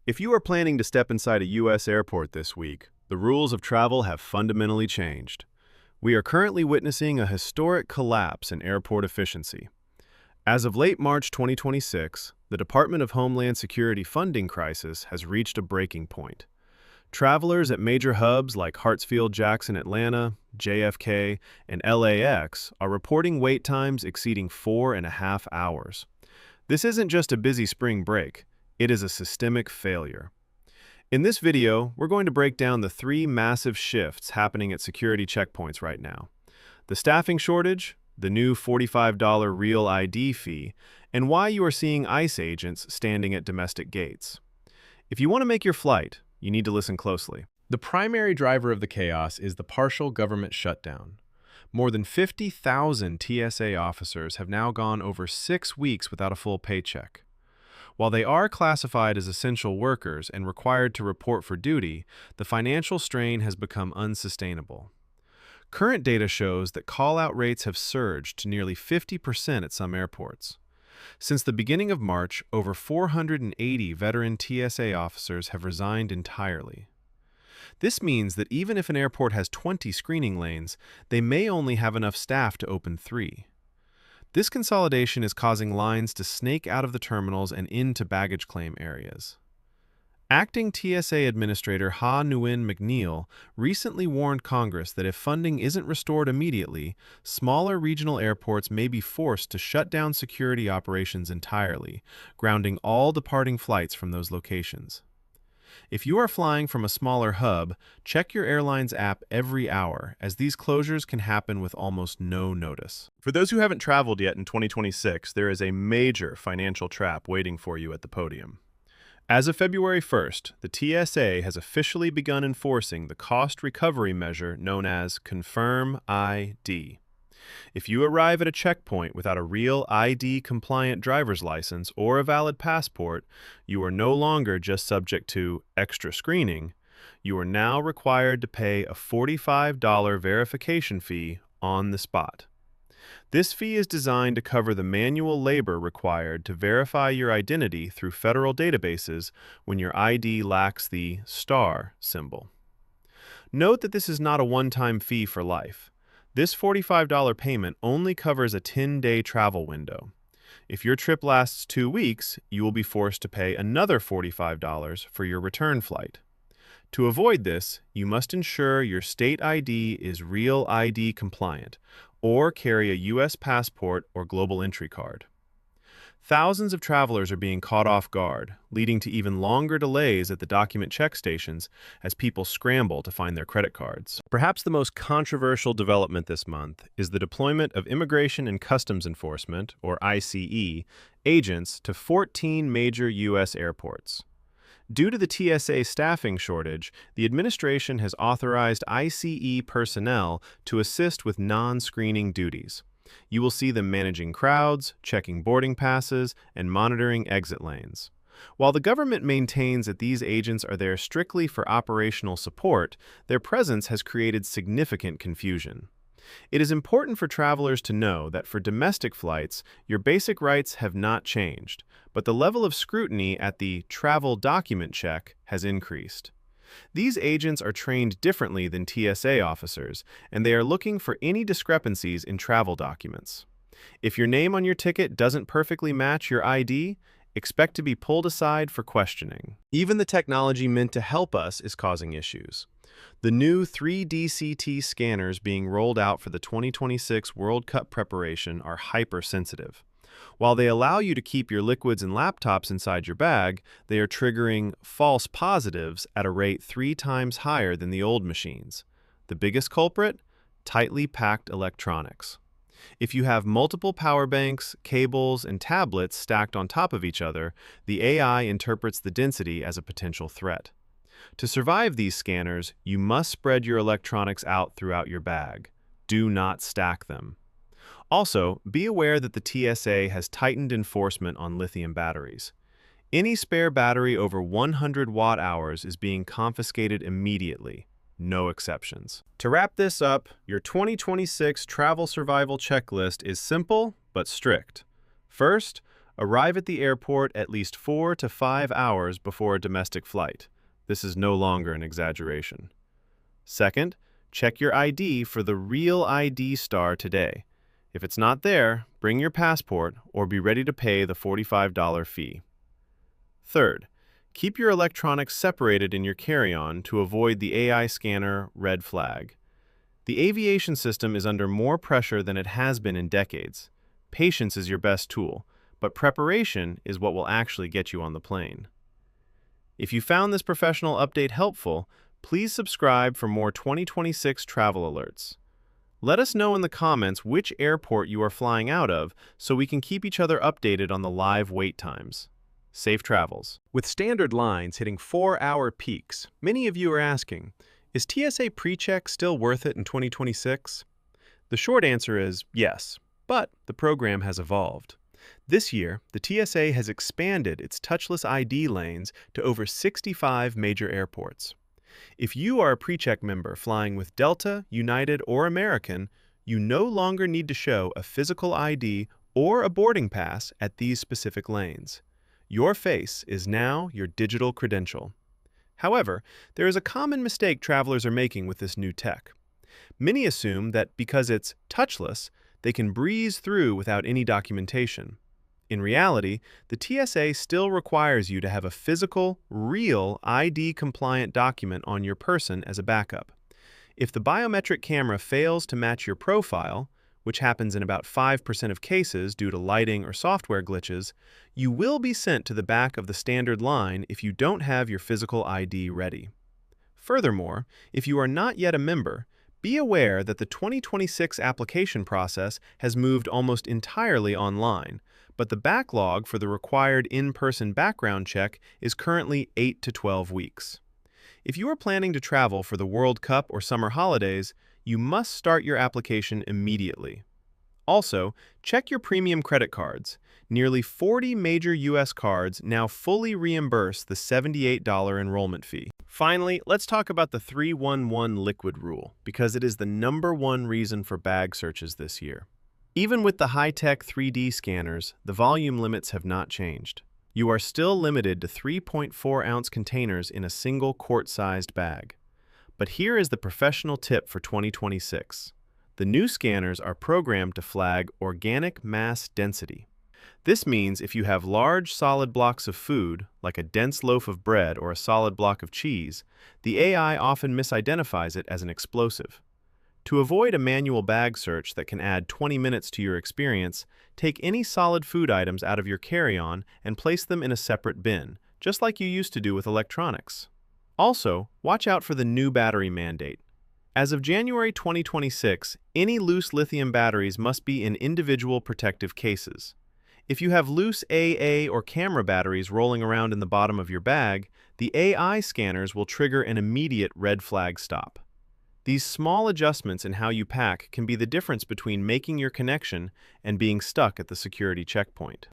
If you are planning to step inside a U.S. airport this week, the rules of travel have fundamentally changed. We are currently witnessing a historic collapse in airport efficiency. As of late March 2026, the Department of Homeland Security funding crisis has reached a breaking point. Travelers at major hubs like Hartsfield-Jackson, Atlanta, JFK, and LAX are reporting wait times exceeding 4.5 hours. This isn't just a busy spring break. It is a systemic failure. In this video, we're going to break down the three massive shifts happening at security checkpoints right now: the staffing shortage, the new $45 Real ID fee, and why you are seeing ICE agents standing at domestic gates. If you want to make your flight, you need to listen closely. The primary driver of the chaos is the partial government shutdown. More than 50,000 TSA officers have now gone over 6 weeks without a full paycheck. While they are classified as essential workers and required to report for duty, the financial strain has become unsustainable. Current data shows that call-out rates have surged to nearly 50% at some airports. Since the beginning of March, over 480 veteran TSA officers have resigned entirely. This means that even if an airport has 20 screening lanes, they may only have enough staff to open 3. This consolidation is causing lines to snake out of the terminals and into baggage claim areas. Acting TSA Administrator Ha Nguyen McNeil recently warned Congress that if funding isn't restored immediately, smaller regional airports may be forced to shut down security operations entirely, grounding all departing flights from those locations. If you are flying from a smaller hub, check your airline's app every hour, as these closures can happen with almost no notice. For those who haven't traveled yet in 2026, there is a major financial trap waiting for you at the podium. As of February 1st, the TSA has officially begun enforcing the cost recovery measure known as Confirm ID. If you arrive at a checkpoint without a real ID-compliant driver's license or a valid passport, you are no longer just subject to extra screening. You are now required to pay a $45 verification fee on the spot. This fee is designed to cover the manual labor required to verify your identity through federal databases when your ID lacks the star symbol. Note that this is not a one-time fee for life. This $45 payment only covers a 10-day travel window. If your trip lasts 2 weeks, you will be forced to pay another $45 for your return flight. To avoid this, you must ensure your state ID is Real ID compliant or carry a U.S. passport or global entry card. Thousands of travelers are being caught off guard, leading to even longer delays at the document check stations as people scramble to find their credit cards. Perhaps the most controversial development this month is the deployment of Immigration and Customs Enforcement, or ICE, agents to 14 major U.S. airports. Due to the TSA staffing shortage, the administration has authorized ICE personnel to assist with non-screening duties. You will see them managing crowds, checking boarding passes, and monitoring exit lanes. While the government maintains that these agents are there strictly for operational support, their presence has created significant confusion. It is important for travelers to know that for domestic flights, your basic rights have not changed, but the level of scrutiny at the travel document check has increased. These agents are trained differently than TSA officers, and they are looking for any discrepancies in travel documents. If your name on your ticket doesn't perfectly match your ID, expect to be pulled aside for questioning. Even the technology meant to help us is causing issues. The new 3D CT scanners being rolled out for the 2026 World Cup preparation are hypersensitive. While they allow you to keep your liquids and laptops inside your bag, they are triggering false positives at a rate 3 times higher than the old machines. The biggest culprit? Tightly packed electronics. If you have multiple power banks, cables, and tablets stacked on top of each other, the AI interprets the density as a potential threat. To survive these scanners, you must spread your electronics out throughout your bag. Do not stack them. Also, be aware that the TSA has tightened enforcement on lithium batteries. Any spare battery over 100 watt-hours is being confiscated immediately. No exceptions. To wrap this up, your 2026 travel survival checklist is simple but strict. First, Arrive at the airport at least 4 to 5 hours before a domestic flight. This is no longer an exaggeration. Second, check your ID for the real ID star today. If it's not there, bring your passport or be ready to pay the $45 fee. Third, keep your electronics separated in your carry-on to avoid the AI scanner red flag. The aviation system is under more pressure than it has been in decades. Patience is your best tool, but preparation is what will actually get you on the plane. If you found this professional update helpful, please subscribe for more 2026 travel alerts. Let us know in the comments which airport you are flying out of so we can keep each other updated on the live wait times. Safe travels. With standard lines hitting 4-hour peaks, many of you are asking, is TSA PreCheck still worth it in 2026? The short answer is yes, but the program has evolved. This year, the TSA has expanded its touchless ID lanes to over 65 major airports. If you are a PreCheck member flying with Delta, United, or American, you no longer need to show a physical ID or a boarding pass at these specific lanes. Your face is now your digital credential. However, there is a common mistake travelers are making with this new tech. Many assume that because it's touchless, they can breeze through without any documentation. In reality, the TSA still requires you to have a physical, real ID-compliant document on your person as a backup. If the biometric camera fails to match your profile, which happens in about 5% of cases due to lighting or software glitches, you will be sent to the back of the standard line if you don't have your physical ID ready. Furthermore, if you are not yet a member, be aware that the 2026 application process has moved almost entirely online, but the backlog for the required in-person background check is currently 8 to 12 weeks. If you are planning to travel for the World Cup or summer holidays, you must start your application immediately. Also, check your premium credit cards. Nearly 40 major U.S. cards now fully reimburse the $78 enrollment fee. Finally, let's talk about the 311 liquid rule, because it is the #1 reason for bag searches this year. Even with the high-tech 3D scanners, the volume limits have not changed. You are still limited to 3.4-ounce containers in a single quart-sized bag. But here is the professional tip for 2026. The new scanners are programmed to flag organic mass density. This means if you have large, solid blocks of food, like a dense loaf of bread or a solid block of cheese, the AI often misidentifies it as an explosive. To avoid a manual bag search that can add 20 minutes to your experience, take any solid food items out of your carry-on and place them in a separate bin, just like you used to do with electronics. Also, watch out for the new battery mandate. As of January 2026, any loose lithium batteries must be in individual protective cases. If you have loose AA or camera batteries rolling around in the bottom of your bag, the AI scanners will trigger an immediate red flag stop. These small adjustments in how you pack can be the difference between making your connection and being stuck at the security checkpoint.